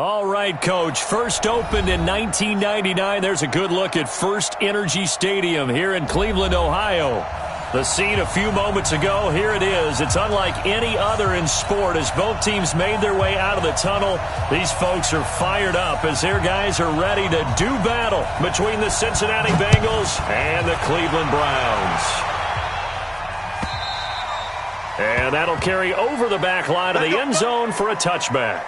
All right, Coach. First opened in 1999. There's a good look at First Energy Stadium here in Cleveland, Ohio. The scene a few moments ago, here it is. It's unlike any other in sport as both teams made their way out of the tunnel. These folks are fired up as their guys are ready to do battle between the Cincinnati Bengals and the Cleveland Browns. And that'll carry over the back line of the end zone for a touchback.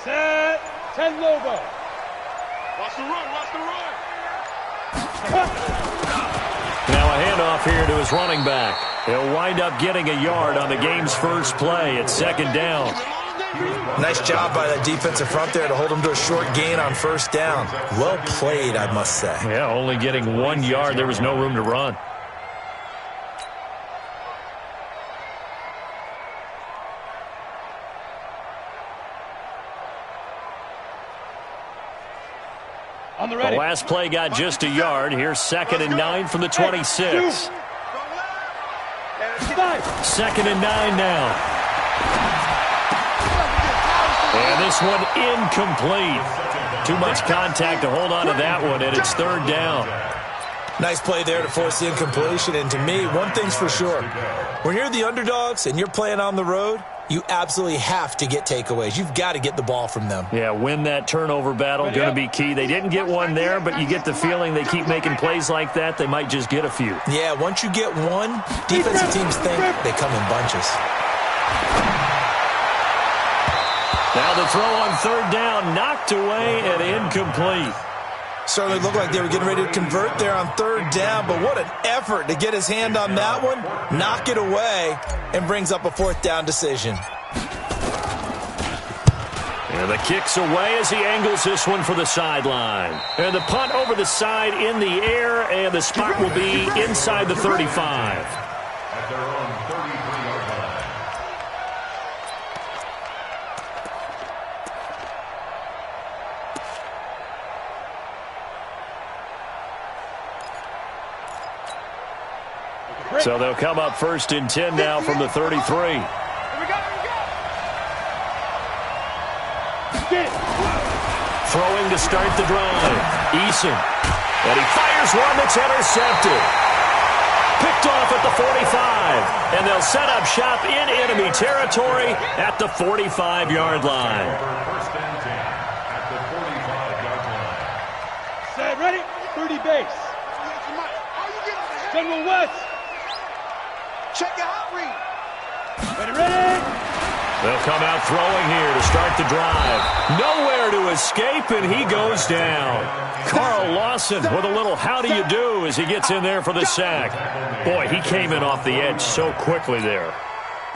Set, 10 Lobo. Watch the run, watch the run. Now a handoff here to his running back. He'll wind up getting a yard on the game's first play at second down. Nice job by that defensive front there to hold him to a short gain on first down. Well played, I must say. Yeah, only getting 1 yard. There was no room to run. On the The last play got just a yard. Here's 2nd and 9 from the 26. 2nd and 9 now. And this one incomplete. Too much contact to hold on to that one, and it's 3rd down. Nice play there to force the incompletion. And to me, one thing's for sure. When you're the underdogs and you're playing on the road, you absolutely have to get takeaways. You've got to get the ball from them. Yeah, win that turnover battle, going to be key. They didn't get one there, but you get the feeling they keep making plays like that, they might just get a few. Yeah, once you get one, defensive teams think they come in bunches. Now the throw on 3rd down, knocked away and incomplete. Certainly looked like they were getting ready to convert there on 3rd down, but what an effort to get his hand on that one, knock it away, and brings up a 4th down decision. And the kick's away as he angles this one for the sideline. And the punt over the side in the air, and the spot will be inside the 35. So they'll come up 1st and 10 now from the 33. Here we go, Throwing to start the drive. Eason. And he fires one that's intercepted. Picked off at the 45. And they'll set up shop in enemy territory at the 45-yard line. Set, ready? 30 base. General West. Check your hot read. Ready. They'll come out throwing here to start the drive. Nowhere to escape, and he goes down. Carl Lawson with a little how do you do as he gets in there for the sack. Boy, he came in off the edge so quickly there.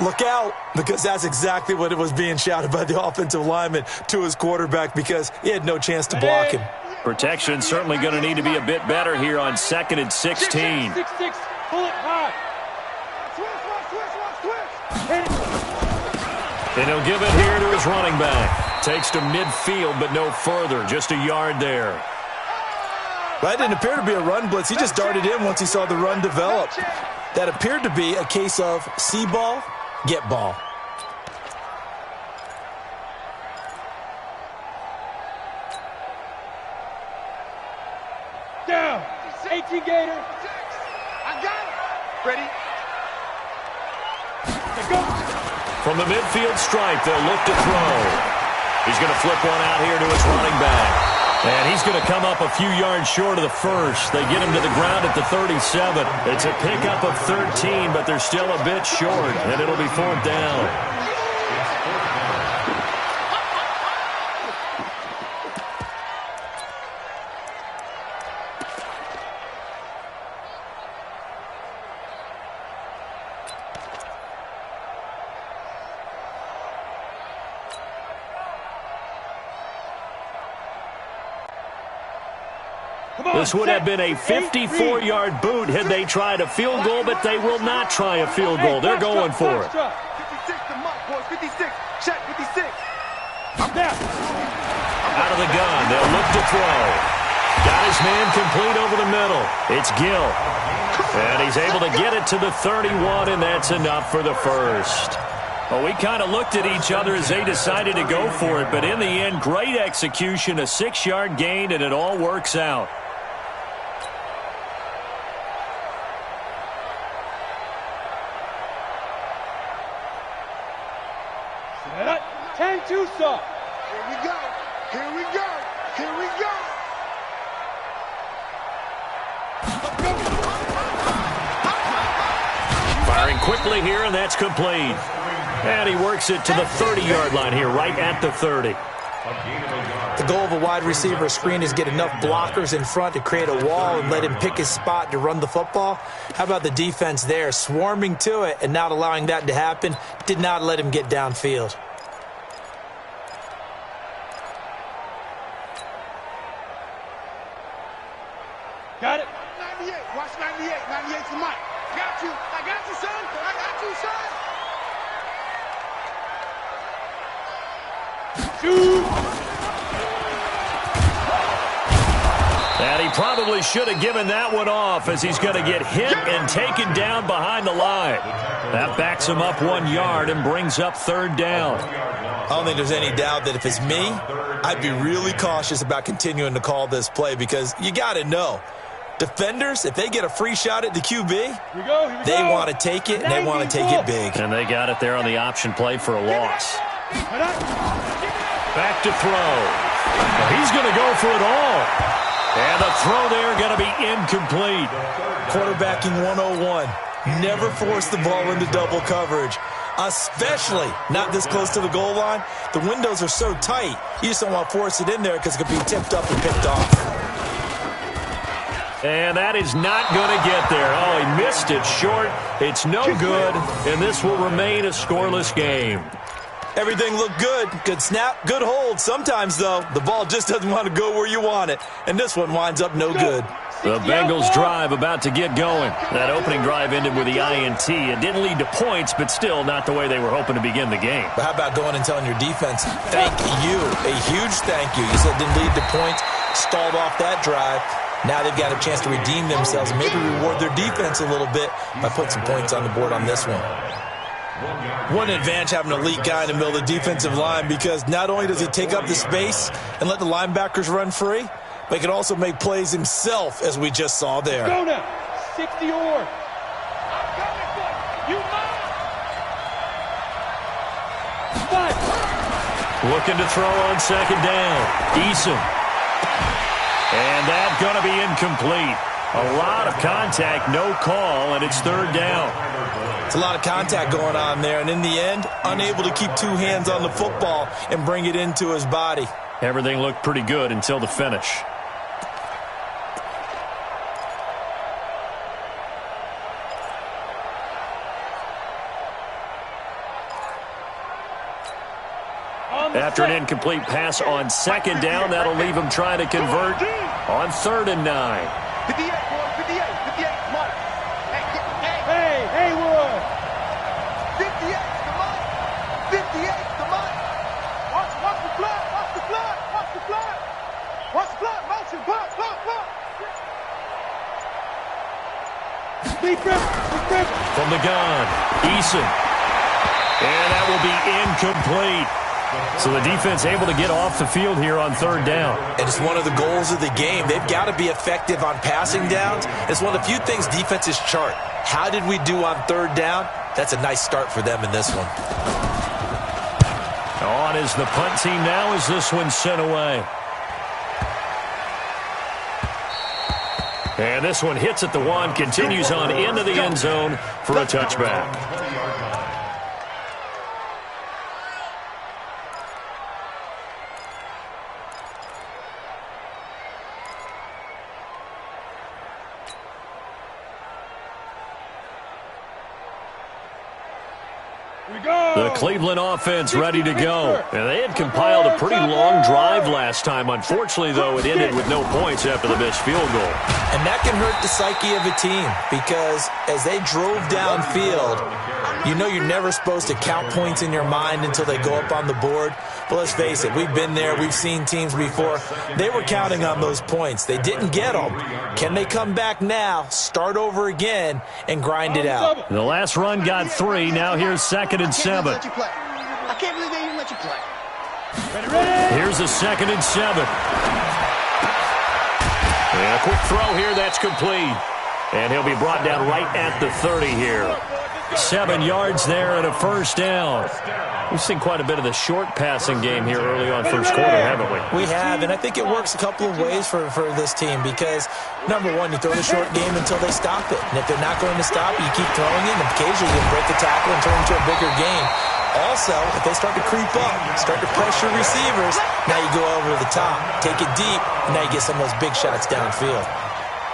Look out, because that's exactly what it was being shouted by the offensive lineman to his quarterback because he had no chance to block him. Protection certainly going to need to be a bit better here on 2nd and 16. 6-6, pull it high. And he'll give it here to his running back. Takes to midfield, but no further. Just a yard there. That didn't appear to be a run blitz. He just darted in once he saw the run develop. That appeared to be a case of see ball, get ball. Down. 18 Gator. I got it. Ready. Go. From the midfield stripe, they'll look to throw. He's going to flip one out here to his running back. And he's going to come up a few yards short of the first. They get him to the ground at the 37. It's a pickup of 13, but they're still a bit short, and it'll be 4th down. This would have been a 54-yard boot had they tried a field goal, but they will not try a field goal. They're going for it. 56 to Mike, boys. 56. Check 56. Out of the gun, they'll look to throw. Got his man complete over the middle. It's Gill. And he's able to get it to the 31, and that's enough for the first. Well, we kind of looked at each other as they decided to go for it, but in the end, great execution, a 6-yard gain, and it all works out. Set. 10-2 stop. Here we go. Here we go. Here we go. Firing quickly here, and that's complete. And he works it to the 30-yard line here, right at the 30. The goal of a wide receiver screen is get enough blockers in front to create a wall and let him pick his spot to run the football. How about the defense there, swarming to it and not allowing that to happen? Did not let him get downfield. Got it. 98. Watch 98. 98 to Mike. Got you. I got you, son. I got you, son. Shoot. And he probably should have given that one off as he's going to get hit and taken down behind the line. That backs him up 1 yard and brings up third down. I don't think there's any doubt that if it's me, I'd be really cautious about continuing to call this play because you got to know. Defenders, if they get a free shot at the QB, they want to take it, and they want to take it big. And they got it there on the option play for a loss. Back to throw. He's going to go for it all. And the throw there going to be incomplete. Quarterbacking 101. Never force the ball into double coverage, especially not this close to the goal line. The windows are so tight, you just don't want to force it in there because it could be tipped up and picked off. And that is not going to get there. Oh, he missed it short. It's no good, and this will remain a scoreless game. Everything looked good. Good snap, good hold. Sometimes, though, the ball just doesn't want to go where you want it, and this one winds up no good. The Bengals drive about to get going. That opening drive ended with the INT. It didn't lead to points, but still not the way they were hoping to begin the game. But how about going and telling your defense, thank you, a huge thank you. You said it didn't lead to points, stalled off that drive. Now they've got a chance to redeem themselves and maybe reward their defense a little bit by putting some points on the board on this one. One advantage having an elite guy in the middle of the defensive line because not only does he take up the space and let the linebackers run free, but he can also make plays himself, as we just saw there. Go now. 60 or. Looking to throw on second down. Eason. And that's going to be incomplete. A lot of contact, no call, and it's third down. It's a lot of contact going on there, and in the end, unable to keep two hands on the football and bring it into his body. Everything looked pretty good until the finish. After an incomplete pass on second down, that'll leave him trying to convert on 3rd and 9. 58, boy, 58, Mike. Hey, Haywood. 58 to Mike. 58 to Mike. Watch the flat, watch the flat, watch the flat. Watch the flat, motion, block. Deep grip. From the gun, Eason. And that will be incomplete. So the defense able to get off the field here on 3rd down. And it's one of the goals of the game. They've got to be effective on passing downs. It's one of the few things defenses chart. How did we do on 3rd down? That's a nice start for them in this one. On is the punt team now as this one's sent away. And this one hits at the 1, continues on into the end zone for a touchback. The Cleveland offense ready to go. And they had compiled a pretty long drive last time. Unfortunately, though, it ended with no points after the missed field goal. And that can hurt the psyche of a team because as they drove downfield, you know you're never supposed to count points in your mind until they go up on the board. But let's face it, we've been there. We've seen teams before. They were counting on those points. They didn't get them. Can they come back now, start over again, and grind it out? The last run got 3. Now here's 2nd and 7. I can't believe they even let you play. Here's a 2nd and 7. And a quick throw here. That's complete. And he'll be brought down right at the 30 here. 7 yards there and a first down. We've seen quite a bit of the short passing game here early on first quarter, haven't we? We have, and I think it works a couple of ways for this team because, number one, you throw the short game until they stop it. And if they're not going to stop it, you keep throwing it, and occasionally you break the tackle and turn it into a bigger game. Also, if they start to creep up, start to pressure receivers, now you go over the top, take it deep, and now you get some of those big shots downfield.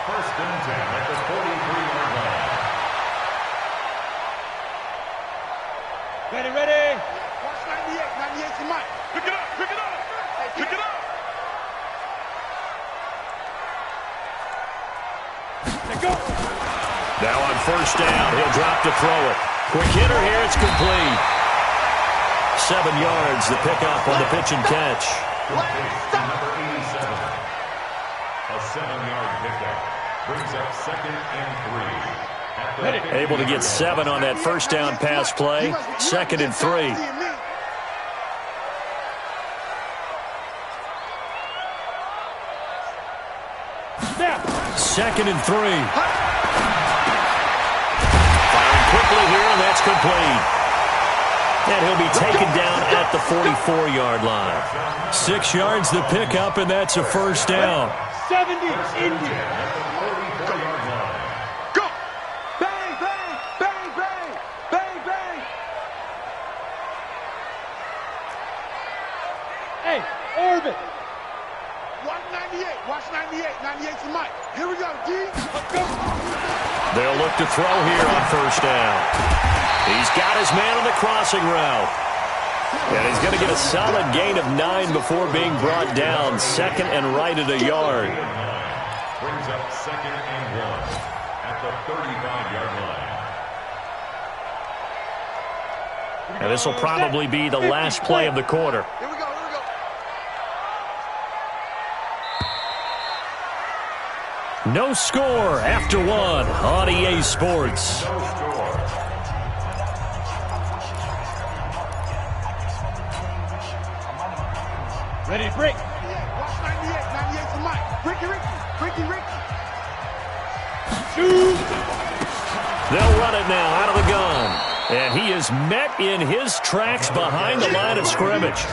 First and 10 at the 43-yard line. Ready. Watch 98. 98's the mic. Pick it up. Pick it up. Hey, pick it up. Let go. Now on first down, he'll drop to throw it. Quick hitter here, it's complete. 7 yards, the pickup on the pitch and catch. Number 87. A 7-yard pickup. Brings up 2nd and 3. Able to get 7 on that first down pass play. 2nd and 3. Now. 2nd and 3. Firing quickly here, and that's complete. And he'll be taken down at the 44-yard line. 6 yards the pickup, and that's a first down. 70, Indy. Go. Bang, bang, bang, bang, bang, bang. Hey, orbit. Watch 98. Watch 98. 98's the mic. Here we go, D. Let's go. They'll look to throw here on first down. He's got his man on the crossing route. And he's going to get a solid gain of 9 before being brought down. 2nd and right at a yard. Brings up 2nd and 1 at the 35-yard line. And this will probably be the last play of the quarter. Here we go. No score after 1 on EA Sports. Ready, break. Watch 98. 98's the mic. Ricky. Shoot. They'll run it now out of the gun. And he is met in his tracks behind the line of scrimmage.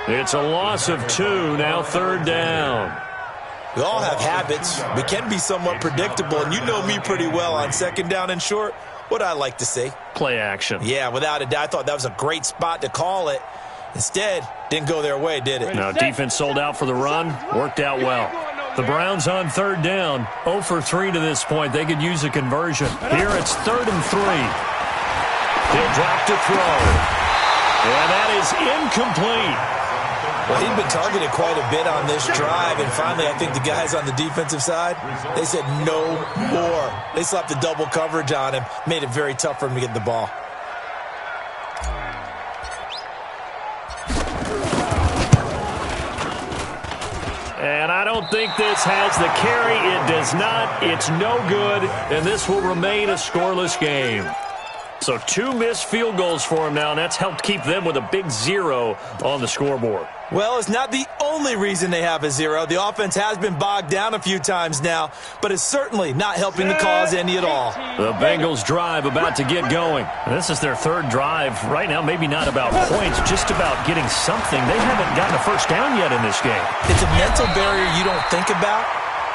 It's a loss of 2, now 3rd down. We all have habits. We can be somewhat predictable, and you know me pretty well on 2nd down and short. What I like to say? Play action. Yeah, without a doubt. I thought that was a great spot to call it. Instead, didn't go their way, did it? Now, defense sold out for the run. Worked out well. The Browns on 3rd down. 0 for 3 to this point. They could use a conversion. Here it's 3rd and 3. He'll drop to throw. And that is incomplete. Well, he'd been targeted quite a bit on this drive, and finally I think the guys on the defensive side, they said no more. They slapped the double coverage on him, made it very tough for him to get the ball. And I don't think this has the carry. It does not. It's no good, and this will remain a scoreless game. So 2 missed field goals for him now, and that's helped keep them with a big 0 on the scoreboard. Well, it's not the only reason they have a 0. The offense has been bogged down a few times now, but it's certainly not helping the cause any at all. The Bengals drive about to get going. And this is their 3rd drive. Right now, maybe not about points, just about getting something. They haven't gotten a first down yet in this game. It's a mental barrier you don't think about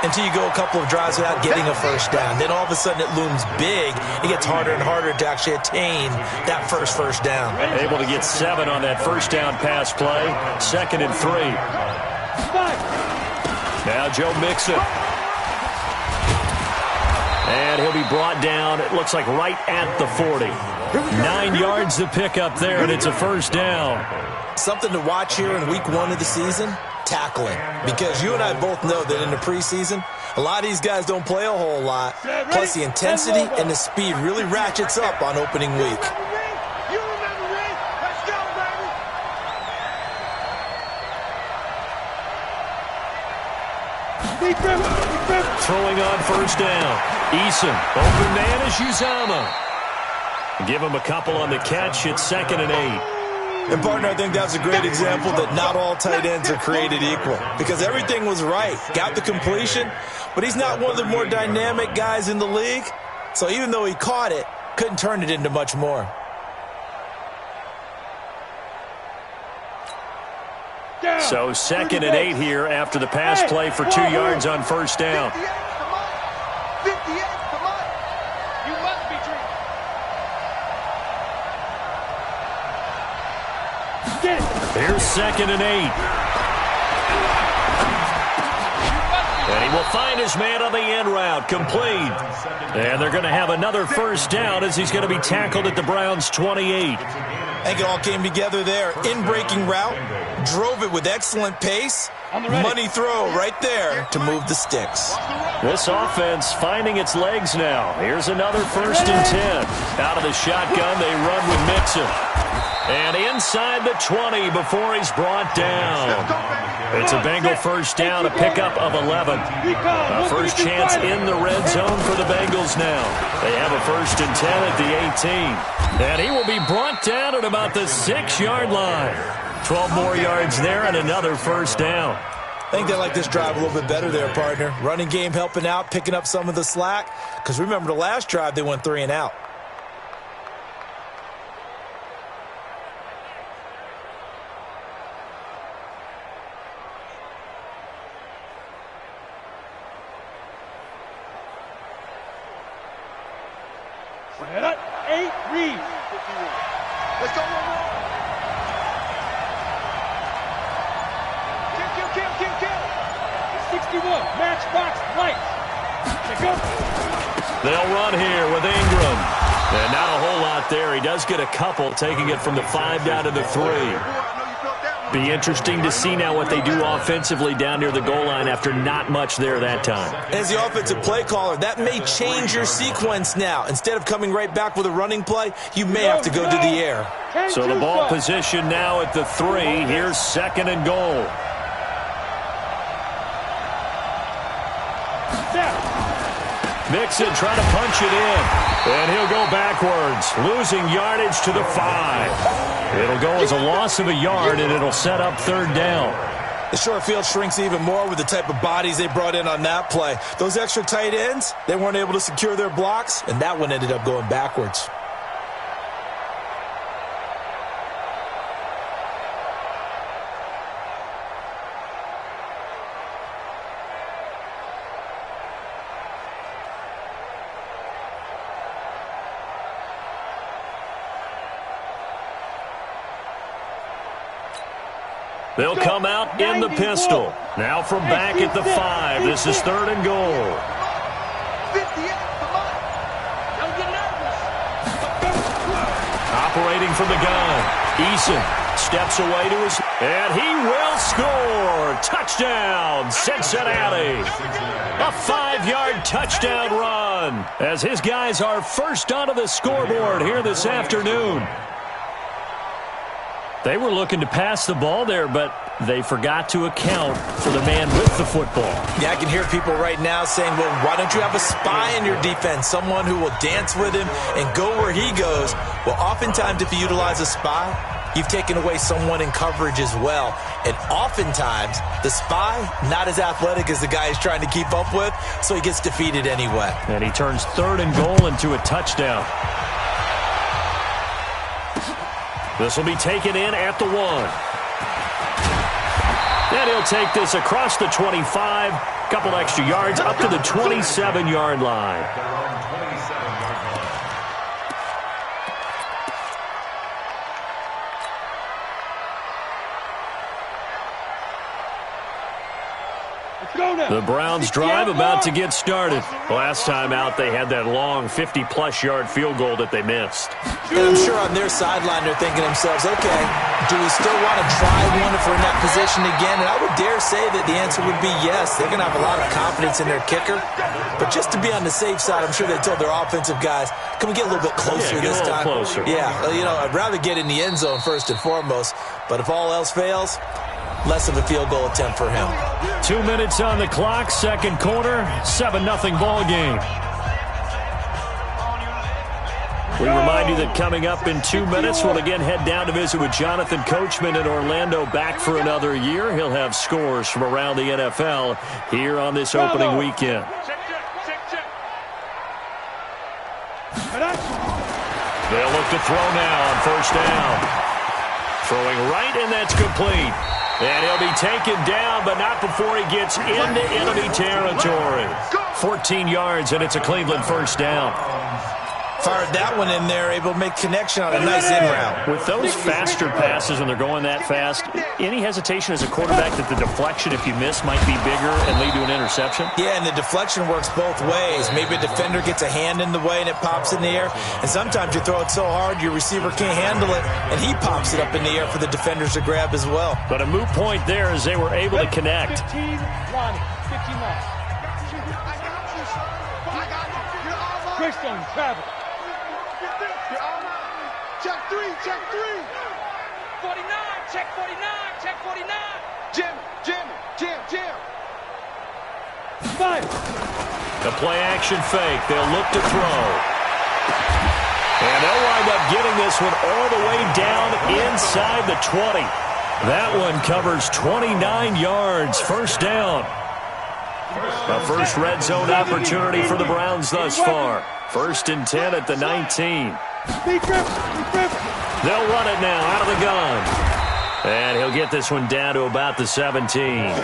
until you go a couple of drives without getting a first down. Then all of a sudden it looms big. It gets harder and harder to actually attain that first down. Able to get 7 on that first down pass play. 2nd and 3. Now Joe Mixon. And he'll be brought down, it looks like right at the 40. 9 yards to pick up there, and it's a first down. Something to watch here in week 1 of the season, tackling. Because you and I both know that in the preseason, a lot of these guys don't play a whole lot. Plus the intensity and the speed really ratchets up on opening week. Throwing on first down. Eason, open man is Uzama. Give him a couple on the catch. It's 2nd and 8. And, partner, I think that's a great example that not all tight ends are created equal. Because everything was right. Got the completion, but he's not one of the more dynamic guys in the league. So even though he caught it, couldn't turn it into much more. So 2nd and 8 here after the pass play for 2 yards on first down. 58 come on. You must be dreaming. Here's 2nd and 8. And he will find his man on the end route, complete. And they're going to have another first down as he's going to be tackled at the Browns' 28. I think it all came together there. In-breaking route, drove it with excellent pace. Money throw right there to move the sticks. This offense finding its legs now. Here's another 1st and 10. Out of the shotgun, they run with Mixon. And inside the 20 before he's brought down. It's a Bengal first down, a pickup of 11. A first chance in the red zone for the Bengals now. They have a 1st and 10 at the 18. And he will be brought down at about the 6-yard line. 12 more yards there and another first down. I think they like this drive a little bit better there, partner. Running game helping out, picking up some of the slack. Because remember the last drive, they went 3 and out. Let's go. Kill. 61, matchbox lights. They'll run here with Ingram. And not a whole lot there. He does get a couple, taking it from the 5 down to the 3. Be interesting to see now what they do offensively down near the goal line after not much there that time. As the offensive play caller, that may change your sequence now. Instead of coming right back with a running play, you may have to go to the air. So the ball position now at the 3. Here's 2nd and goal. Mixon trying to punch it in. And he'll go backwards, losing yardage to the 5. It'll go as a loss of a yard, and it'll set up 3rd down. The short field shrinks even more with the type of bodies they brought in on that play. Those extra tight ends, they weren't able to secure their blocks, and that one ended up going backwards. They'll come out in the pistol. Now from back at the 5. This is 3rd and goal. 58, come on. Don't get nervous. Operating from the gun. Eason steps away to his... And he will score. Touchdown, Cincinnati. A 5-yard touchdown run as his guys are first onto the scoreboard here this afternoon. They were looking to pass the ball there, but they forgot to account for the man with the football. Yeah, I can hear people right now saying, well, why don't you have a spy in your defense, someone who will dance with him and go where he goes? Well, oftentimes if you utilize a spy, you've taken away someone in coverage as well. And oftentimes, the spy, not as athletic as the guy he's trying to keep up with, so he gets defeated anyway. And he turns 3rd and goal into a touchdown. This will be taken in at the 1. And he'll take this across the 25. Couple extra yards up to the 27-yard line. Let's go now. The Browns drive about to get started. Last time out, they had that long 50-plus yard field goal that they missed. And I'm sure on their sideline they're thinking to themselves, okay, do we still want to try one if we're in that position again? And I would dare say that the answer would be yes. They're going to have a lot of confidence in their kicker. But just to be on the safe side, I'm sure they told their offensive guys, can we get a little bit closer this time? Closer. Yeah, I'd rather get in the end zone first and foremost. But if all else fails, less of a field goal attempt for him. 2 minutes on the clock, second quarter, 7-0 ball game. We remind you that coming up in 2 minutes, we'll again head down to visit with Jonathan Coachman in Orlando, back for another year. He'll have scores from around the NFL here on this opening weekend. They'll look to throw now on first down. Throwing right, and that's complete. And he'll be taken down, but not before he gets into enemy territory. 14 yards, and it's a Cleveland first down. Fired that one in there, able to make connection on a nice in route. With those faster passes, when they're going that fast, any hesitation as a quarterback that the deflection, if you miss, might be bigger and lead to an interception? Yeah, and the deflection works both ways. Maybe a defender gets a hand in the way and it pops in the air. And sometimes you throw it so hard your receiver can't handle it, and he pops it up in the air for the defenders to grab as well. But a moot point there as they were able to connect. 15 left. Christian, travel. Check three. 49, check 49. Jim. Five. The play action fake. They'll look to throw. And they'll wind up getting this one all the way down inside the 20. That one covers 29 yards. First down. A first red zone opportunity for the Browns thus far. 1st and 10 at the 19. They'll run it now out of the gun. And he'll get this one down to about the 17.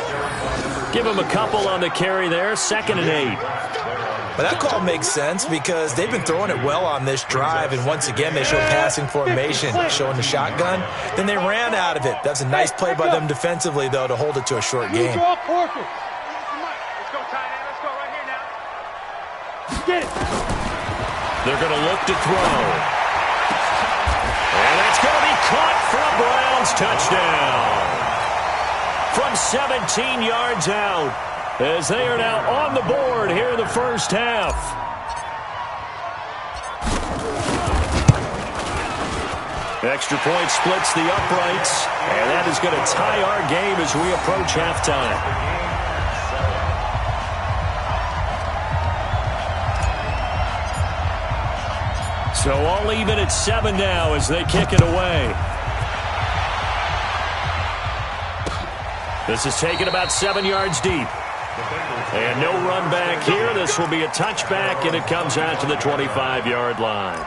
Give him a couple on the carry there. 2nd and 8. But that call makes sense because they've been throwing it well on this drive, and once again they show passing formation, showing the shotgun. Then they ran out of it. That's a nice play by them defensively, though, to hold it to a short game. Let's go, tight end. Let's go right here now. Get it. They're going to look to throw. And that's going to be caught for a Browns touchdown. From 17 yards out, as they are now on the board here in the first half. Extra point splits the uprights, and that is going to tie our game as we approach halftime. So all even at 7 now as they kick it away. This is taken about 7 yards deep. And no run back here. This will be a touchback, and it comes out to the 25-yard line.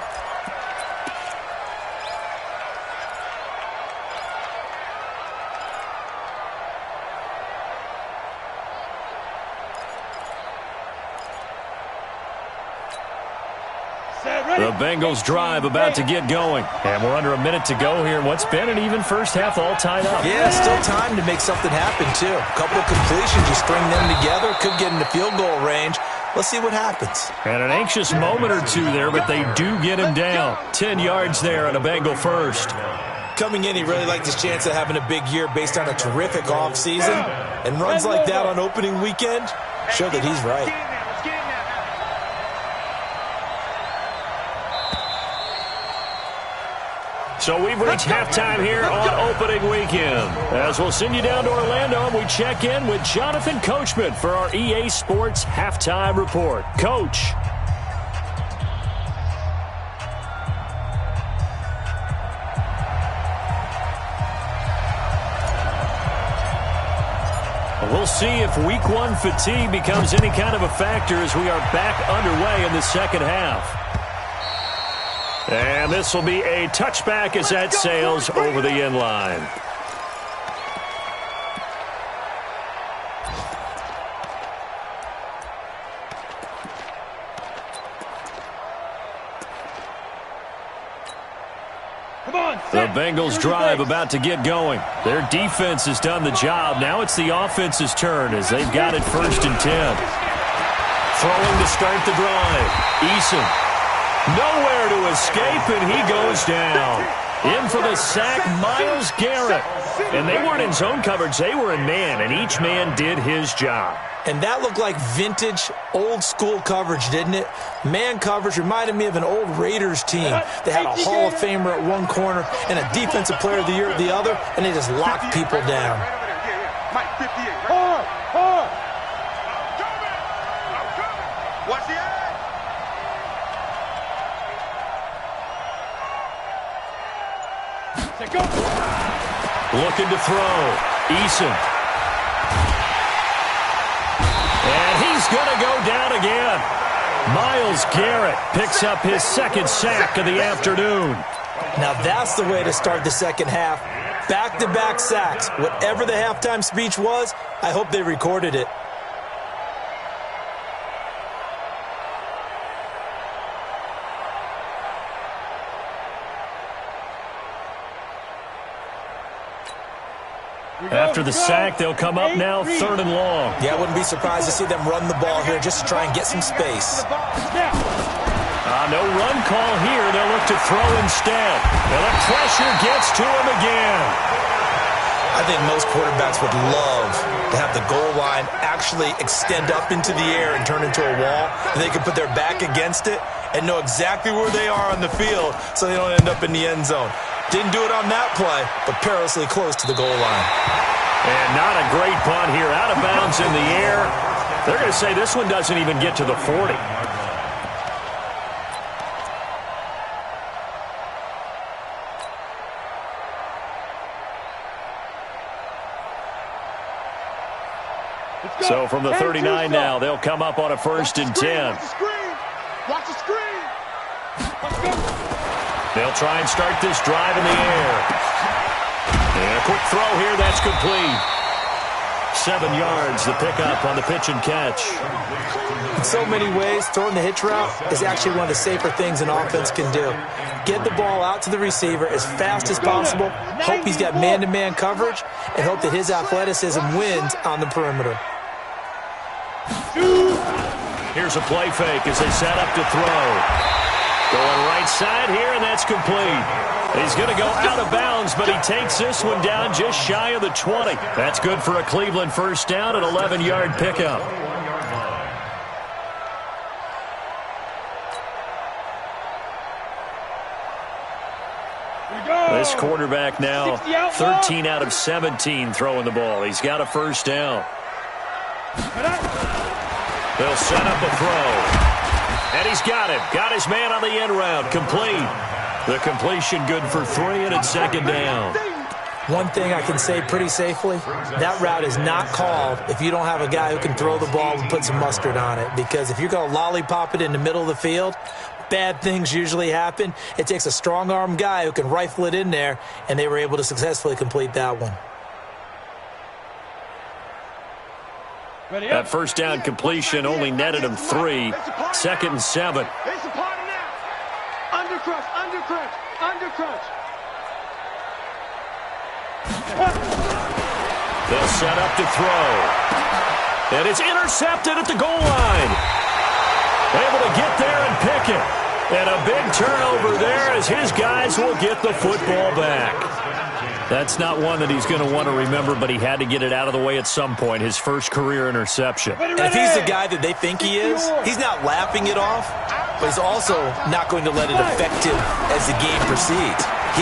The Bengals drive about to get going. And we're under a minute to go here in what's been an even first half, all tied up. Yeah, still time to make something happen, too. A couple of completions, you string them together, could get into field goal range. Let's see what happens. And an anxious moment or two there, but they do get him down. 10 yards there on a Bengal first. Coming in, he really liked his chance of having a big year based on a terrific offseason. And runs like that on opening weekend show that he's right. So we've reached halftime here on opening weekend. As we'll send you down to Orlando, and we check in with Jonathan Coachman for our EA Sports Halftime Report. Coach. We'll see if week one fatigue becomes any kind of a factor as we are back underway in the second half. And this will be a touchback as that sails over the end line. The Bengals drive about to get going. Their defense has done the job. Now it's the offense's turn as they've got it 1st and 10. Throwing to start the drive. Eason. Nowhere to escape, and he goes down. In for the sack, Myles Garrett. And they weren't in zone coverage. They were in man, and each man did his job. And that looked like vintage, old-school coverage, didn't it? Man coverage reminded me of an old Raiders team. They had a Hall of Famer at one corner and a Defensive Player of the Year at the other, and they just locked people down. Watch the eye. Looking to throw. Eason. And he's going to go down again. Myles Garrett picks up his 2nd sack of the afternoon. Now that's the way to start the second half. Back-to-back sacks. Whatever the halftime speech was, I hope they recorded it. After the sack, they'll come up now 3rd and long. Yeah, I wouldn't be surprised to see them run the ball here just to try and get some space. No run call here. They'll look to throw instead. And the pressure gets to him again. I think most quarterbacks would love to have the goal line actually extend up into the air and turn into a wall, and they can put their back against it and know exactly where they are on the field so they don't end up in the end zone. Didn't do it on that play, but perilously close to the goal line. And not a great punt here. Out of bounds in the air. They're going to say this one doesn't even get to the 40. So from the 39 now, they'll come up on a 1st and 10. Watch the screen. They'll try and start this drive in the air. And a quick throw here, that's complete. 7 yards, the pickup on the pitch and catch. In so many ways, throwing the hitch route is actually one of the safer things an offense can do. Get the ball out to the receiver as fast as possible, hope he's got man-to-man coverage, and hope that his athleticism wins on the perimeter. Here's a play fake as they set up to throw. Going right side here, and that's complete. He's going to go out of bounds, but he takes this one down just shy of the 20. That's good for a Cleveland 1st down, an 11-yard pickup. This quarterback now 13 out of 17 throwing the ball. He's got a 1st down. They'll set up a throw. And he's got him. Got his man on the end route. Complete. The completion good for 3, and it's 2nd down. One thing I can say pretty safely, that route is not called if you don't have a guy who can throw the ball and put some mustard on it. Because if you're going to lollipop it in the middle of the field, bad things usually happen. It takes a strong-arm guy who can rifle it in there, and they were able to successfully complete that one. That 1st down completion only netted him 3. 2nd and 7. It's a party now. Undercrunch, undercrunch, undercrunch. They'll set up to throw. And it's intercepted at the goal line. Able to get there and pick it. And a big turnover there as his guys will get the football back. That's not one that he's going to want to remember, but he had to get it out of the way at some point, his 1st career interception. And if he's the guy that they think he is, he's not laughing it off, but he's also not going to let it affect him as the game proceeds. He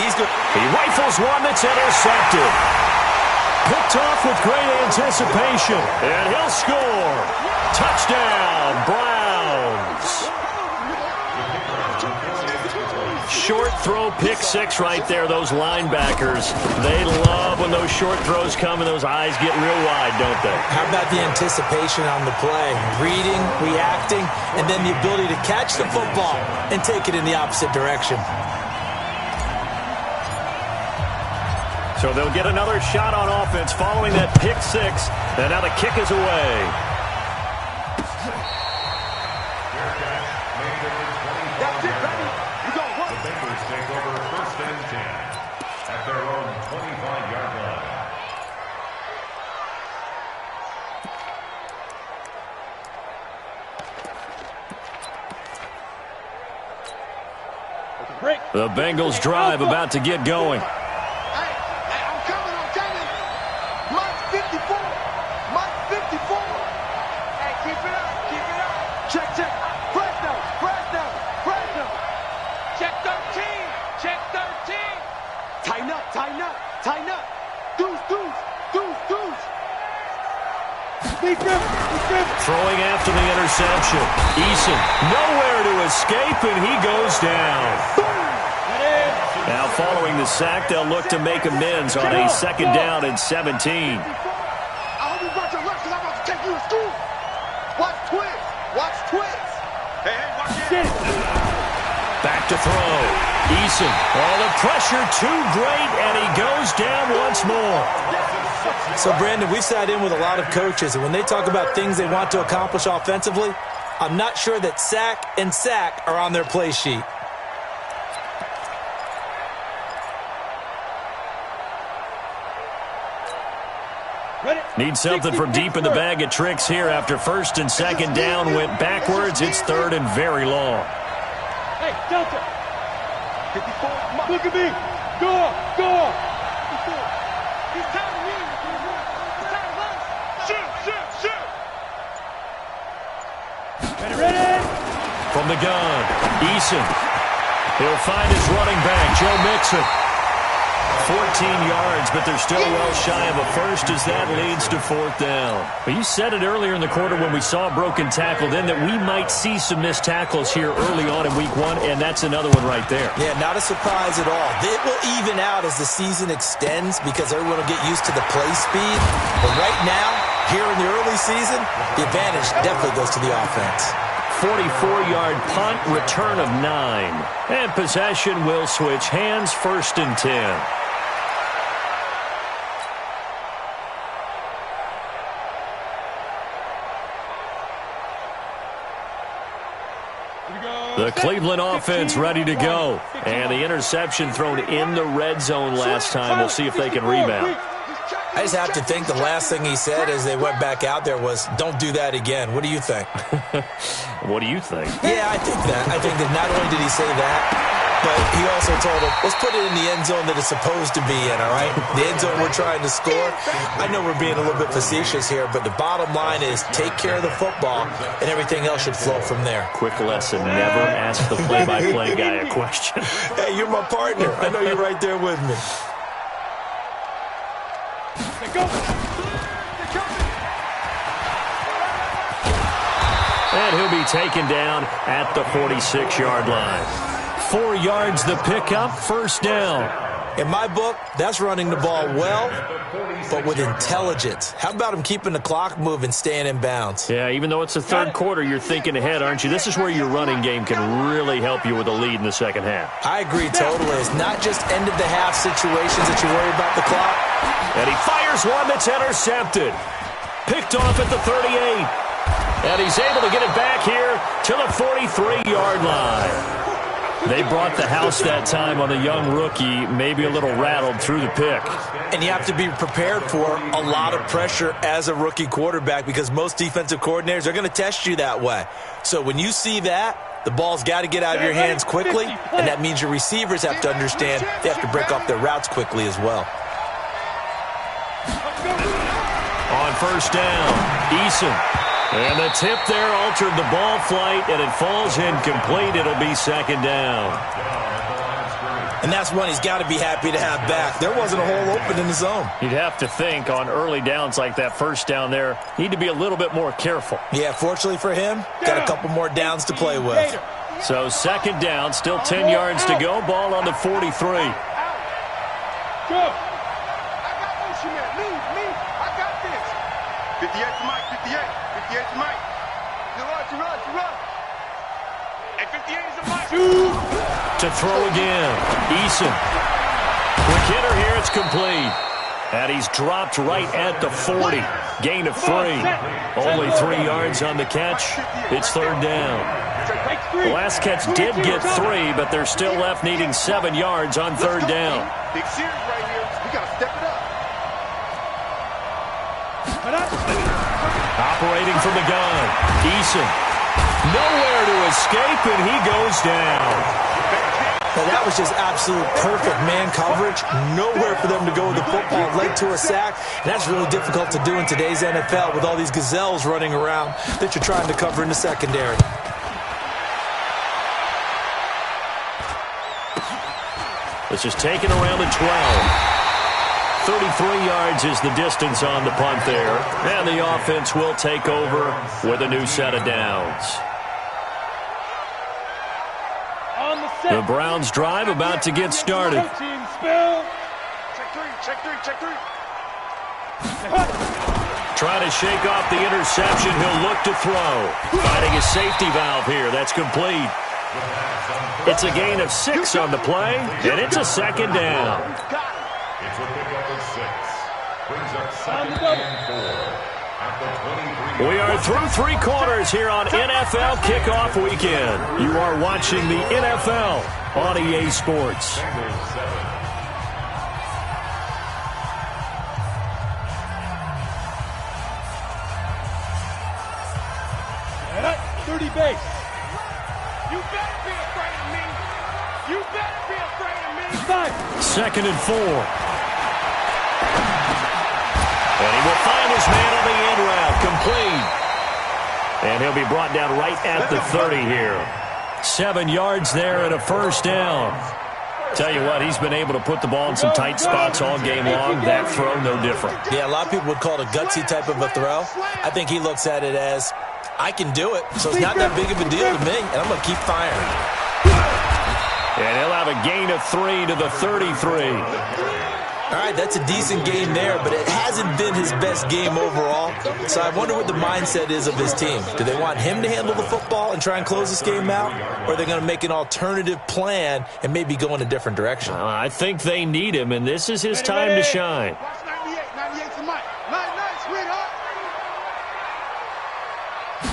rifles one that's intercepted. Picked off with great anticipation, and he'll score. Touchdown, Browns. Short throw, pick 6 right there. Those linebackers, they love when those short throws come and those eyes get real wide, don't they? How about the anticipation on the play? Reading, reacting, and then the ability to catch the football and take it in the opposite direction. So they'll get another shot on offense following that pick 6, and now the kick is away. That's it, baby. You go. The Bengals take over 1st and 10. The Bengals drive about to get going. Hey, I'm coming, I'm coming. Mike 54. Mike 54. Hey, keep it up, keep it up. Check, check. Press down, press down, press down. Check 13. Check 13. Tighten up, tighten up, tighten up. Deuce, deuce, deuce, deuce. Throwing after the interception. Eason nowhere to escape, and he goes down. Now following the sack, they'll look to make amends on a 2nd down and 17. I hope you brought your lunch because I'm about to take you to school. Watch Twitch. Watch Twitch. Hey, watch it. Back to throw. Eason. Oh, the pressure too great, and he goes down once more. So, Brandon, we've sat in with a lot of coaches, and when they talk about things they want to accomplish offensively, I'm not sure that sack and sack are on their play sheet. Need something from deep in the bag of tricks here after 1st and 2nd down went backwards. It's 3rd and very long. Hey, Delta. 54. Look at me. Go up, go up. He's time to win. He's time to run. Shoot, shoot, shoot. Ready? From the gun, Eason. He'll find his running back, Joe Mixon. 14 yards, but they're still well shy of a first as that leads to 4th down. Well, you said it earlier in the quarter when we saw a broken tackle then that we might see some missed tackles here early on in week 1, and that's another one right there. Yeah, not a surprise at all. It will even out as the season extends because everyone will get used to the play speed. But right now, here in the early season, the advantage definitely goes to the offense. 44-yard punt, return of 9. And possession will switch hands, 1st and 10. The Cleveland offense ready to go. And the interception thrown in the red zone last time. We'll see if they can rebound. I just have to think the last thing he said as they went back out there was, don't do that again. What do you think? What do you think? Yeah, I think that. I think that not only did he say that, but he also told him, let's put it in the end zone that it's supposed to be in, all right? The end zone we're trying to score. I know we're being a little bit facetious here, but the bottom line is take care of the football, and everything else should flow from there. Quick lesson, never ask the play-by-play guy a question. Hey, you're my partner. I know you're right there with me. And he'll be taken down at the 46-yard line. 4 yards the pickup, 1st down. In my book, that's running the ball well, but with intelligence. How about him keeping the clock moving, staying in bounds? Yeah, even though it's the 3rd quarter, you're thinking ahead, aren't you? This is where your running game can really help you with a lead in the 2nd half. I agree totally. It's not just end-of-the-half situations that you worry about the clock. And he fires one that's intercepted. Picked off at the 38. And he's able to get it back here to the 43-yard line. They brought the house that time on the young rookie, maybe a little rattled through the pick. And you have to be prepared for a lot of pressure as a rookie quarterback because most defensive coordinators are going to test you that way. So when you see that, the ball's got to get out of your hands quickly, and that means your receivers have to understand they have to break off their routes quickly as well. On 1st down, Eason. And the tip there altered the ball flight, and it falls incomplete. It'll be 2nd down. And that's one he's got to be happy to have back. There wasn't a hole open in the zone. You'd have to think on early downs like that 1st down there, need to be a little bit more careful. Yeah, fortunately for him, got a couple more downs to play with. So 2nd down, still 10 yards to go. Ball on the 43. Go. I got motion man. Me. I got this. 58 to Mike, 58. 58 to Mike. You run. Hey, 58 is a Mike. To throw again. Eason. Quick hitter here. It's complete. And he's dropped right at the 40. Gain of 3. Only 3 yards on the catch. It's 3rd down. The last catch did get 3, but they're still left needing 7 yards on 3rd down. Big series right here. We got to step it up. Operating from the gun. Eason. Nowhere to escape, and he goes down. that was just absolute perfect man coverage. Nowhere for them to go with the football. Led to a sack, and that's really difficult to do in today's NFL with all these gazelles running around that you're trying to cover in the secondary. This is taken around the 12. 33 yards is the distance on the punt there. And the offense will take over with a new set of downs. The Browns drive about to get started. Check three. Trying to shake off the interception. He'll look to throw. Finding a safety valve here. That's complete. It's a gain of 6 on the play, and it's a second down. It's a pickup of 6. Brings up second and 4 at the 23. We are through 3 quarters here on NFL Kickoff Weekend. You are watching the NFL on EA Sports. 30 base. You better be afraid of me. You better be afraid of me. 5. Second and 4. And he will find his man on the end route. Complete. And he'll be brought down right at the 30 here. 7 yards there and a first down. Tell you what, he's been able to put the ball in some tight spots all game long. That throw, no different. Yeah, a lot of people would call it a gutsy type of a throw. I think he looks at it as, I can do it, so it's not that big of a deal to me, and I'm going to keep firing. And he'll have a gain of 3 to the 33. All right, that's a decent game there, but it hasn't been his best game overall. So I wonder what the mindset is of his team. Do they want him to handle the football and try and close this game out? Or are they going to make an alternative plan and maybe go in a different direction? I think they need him, and this is his time to shine. Watch 98. 98 to Mike. Nice, sweetheart.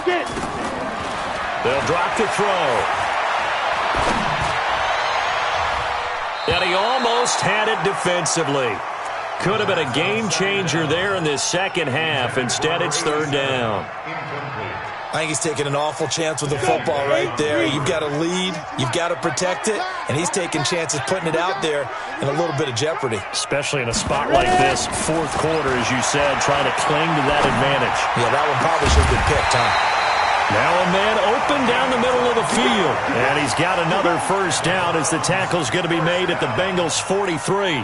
Get it. They'll drop the throw. And he almost had it defensively. Could have been a game changer there in this second half. Instead, it's third down. I think he's taking an awful chance with the football right there. You've got to lead. You've got to protect it. And he's taking chances putting it out there in a little bit of jeopardy. Especially in a spot like this, fourth quarter, as you said, trying to cling to that advantage. Yeah, that one probably should have been picked, huh? Now a man open down the middle of the field. And he's got another first down as the tackle's going to be made at the Bengals' 43.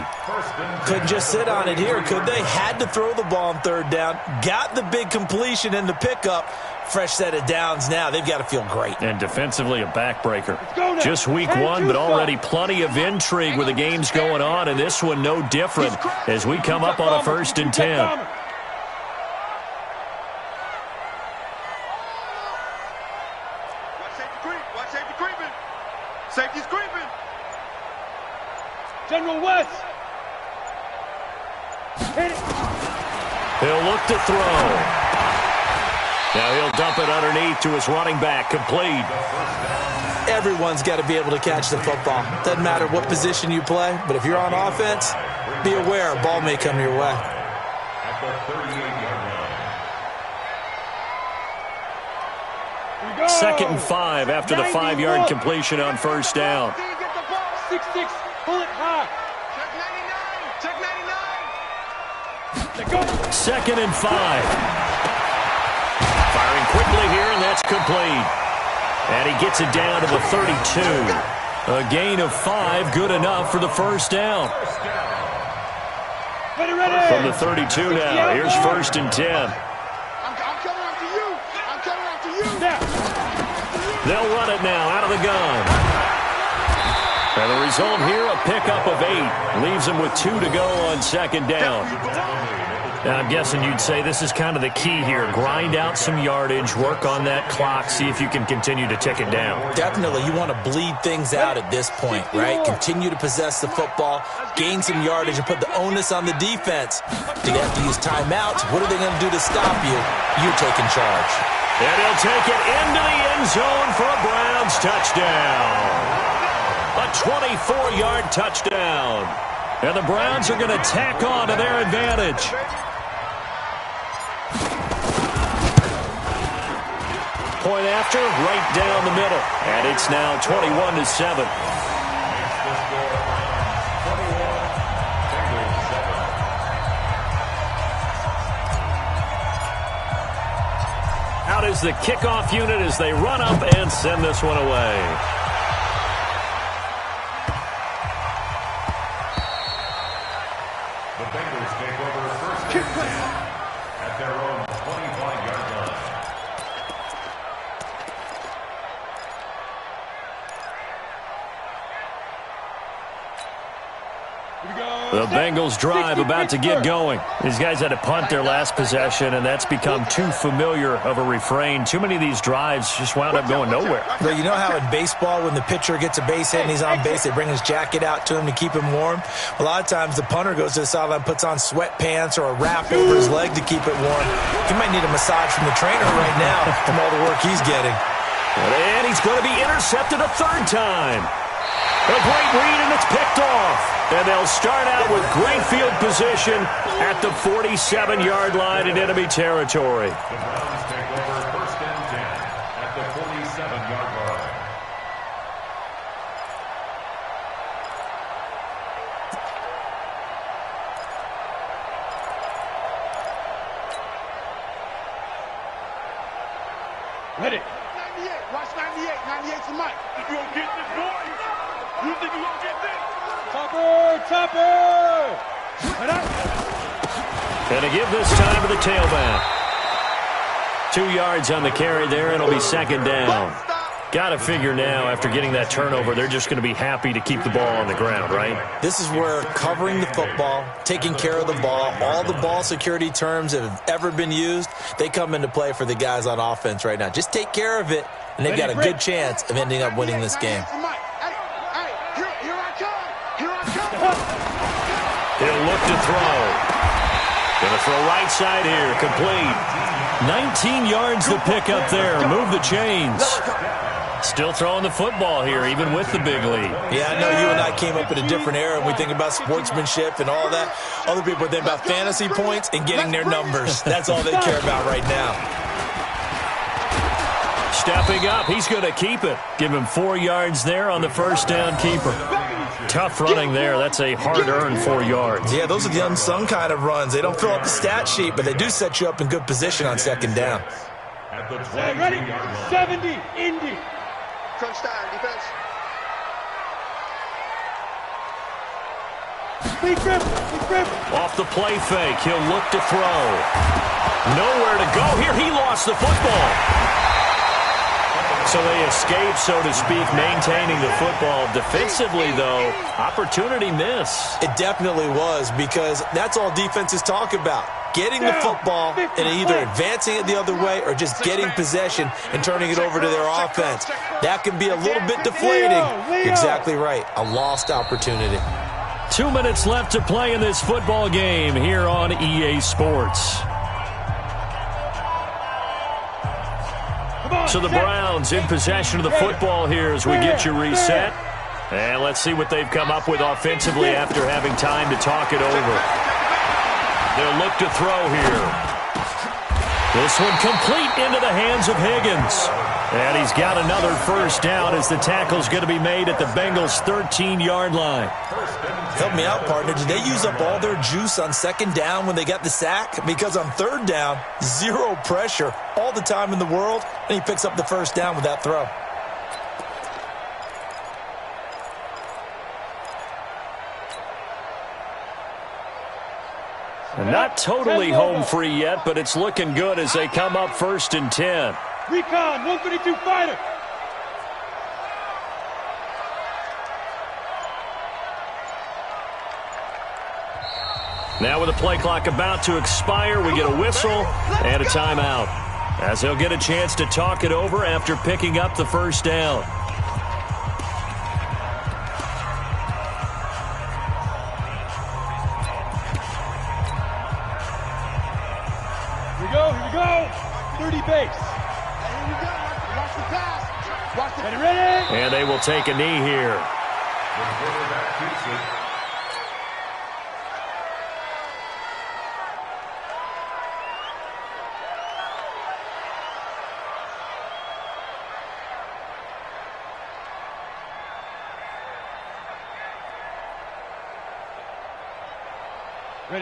Couldn't just sit on it here, could they? Had to throw the ball on third down. Got the big completion in the pickup. Fresh set of downs now. They've got to feel great. And defensively, a backbreaker. Just week 1, but already plenty of intrigue with the games going on. And this one no different as we come up on a 1st and 10. Safety's creeping. General West. Hit it. He'll look to throw. Now he'll dump it underneath to his running back. Complete. Everyone's got to be able to catch the football. Doesn't matter what position you play, but if you're on offense, be aware a ball may come your way. At the 38-yard line. Second and 5 after the 5-yard completion on first down. 6-6, pull it high. Check 99. Second and 5. Firing quickly here, and that's complete. And he gets it down to the 32. A gain of 5, good enough for the first down. Ready. From the 32 now, here's 1st and 10. I'm coming after you. I'm coming after you. Now. They'll run it now out of the gun. And the result here, a pickup of 8. Leaves them with 2 to go on second down. Now, I'm guessing you'd say this is kind of the key here. Grind out some yardage, work on that clock, see if you can continue to tick it down. Definitely. You want to bleed things out at this point, right? Continue to possess the football, gain some yardage, and put the onus on the defense. Do they have to use timeouts? What are they going to do to stop you? You're taking charge. And he'll take it into the end zone for a Browns touchdown. A 24-yard touchdown. And the Browns are going to tack on to their advantage. Point after, right down the middle. And it's now 21-7. the kickoff unit as they run up and send this one away. The Bengals take over first and 10 at their own 25-yard line. The Bengals drive about to get going. These guys had to punt their last possession, and that's become too familiar of a refrain. Too many of these drives just wound up going nowhere. But you know how in baseball, when the pitcher gets a base hit and he's on base, they bring his jacket out to him to keep him warm? A lot of times the punter goes to the sideline, puts on sweatpants or a wrap over his leg to keep it warm. He might need a massage from the trainer right now from all the work he's getting. And he's going to be intercepted a third time. A great read, and it's picked off. And they'll start out with great field position at the 47-yard line in enemy territory. The Browns take over first and 10 at the 47-yard line. Ready. 98. Watch 98. 98's the mic. You gonna get this, boy? You think you gonna get this? Topper! And to give this time to the tailback. 2 yards on the carry there. It'll be second down. Got to figure now, after getting that turnover, they're just going to be happy to keep the ball on the ground, right? This is where covering the football, taking care of the ball, all the ball security terms that have ever been used, they come into play for the guys on offense right now. Just take care of it, and they've got a good chance of ending up winning this game. He'll look to throw. Going to throw right side here, complete. 19 yards to pick up there. Move the chains. Still throwing the football here, even with the big lead. Yeah, I know you and I came up in a different era, and we think about sportsmanship and all that. Other people think about fantasy points and getting their numbers. That's all they care about right now. Stepping up, he's going to keep it. Give him 4 yards there on the first down keeper. Tough running there. That's a hard-earned 4 yards. Yeah, those are the unsung kind of runs. They don't fill up the stat sheet, but they do set you up in good position on second down. At the Ready? 22-yard line. 70, Indy. Crunch time, defense. Big grip. Off the play fake, he'll look to throw. Nowhere to go here. He lost the football. So they escape, so to speak, maintaining the football. Defensively, though, opportunity miss. It definitely was, because that's all defenses talk about. Getting the football and either advancing it the other way or just getting possession and turning it over to their offense. That can be a little bit deflating. Exactly right. A lost opportunity. 2 minutes left to play in this football game here on EA Sports. So the Browns in possession of the football here as we get you reset. And let's see what they've come up with offensively after having time to talk it over. They'll look to throw here. This one complete into the hands of Higgins. And he's got another first down as the tackle's going to be made at the Bengals' 13-yard line. Help me out, partner. Did they use up all their juice on second down when they got the sack? Because on third down, zero pressure, all the time in the world, and he picks up the first down with that throw. And not totally home free yet, but it's looking good as they come up first and 10. Recon, 132 fighter. Now with the play clock about to expire, we get a whistle and a timeout, as he'll get a chance to talk it over after picking up the first down. Here we go. 30 base. Here we go. Watch the pass. Watch the Ready? And they will take a knee here. The quarterback keeps it.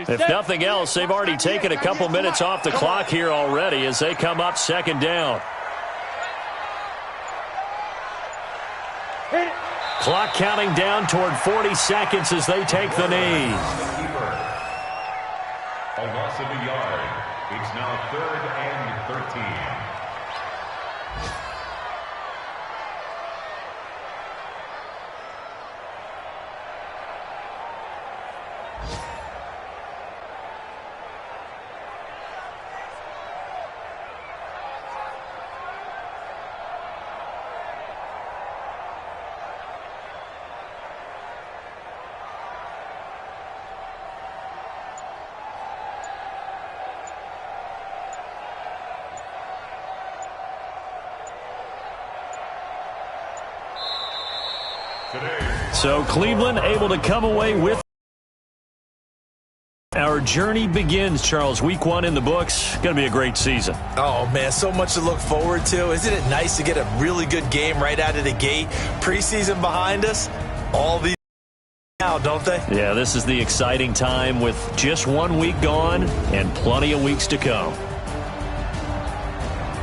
If nothing else, they've already taken a couple minutes off the clock here already as they come up second down. Clock counting down toward 40 seconds as they take the knee. A loss of a yard. It's now 3rd and 13. So Cleveland able to come away with. Our journey begins, Charles. Week 1 in the books. Going to be a great season. Oh, man, so much to look forward to. Isn't it nice to get a really good game right out of the gate? Preseason behind us, all these now, don't they? Yeah, this is the exciting time with just 1 week gone and plenty of weeks to come.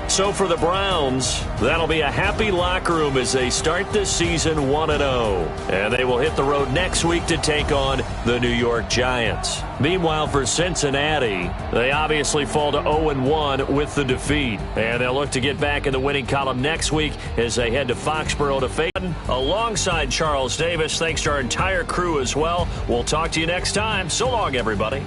So for the Browns, that'll be a happy locker room as they start this season 1-0. And they will hit the road next week to take on the New York Giants. Meanwhile, for Cincinnati, they obviously fall to 0-1 with the defeat. And they'll look to get back in the winning column next week as they head to Foxborough to face. Alongside Charles Davis, thanks to our entire crew as well. We'll talk to you next time. So long, everybody.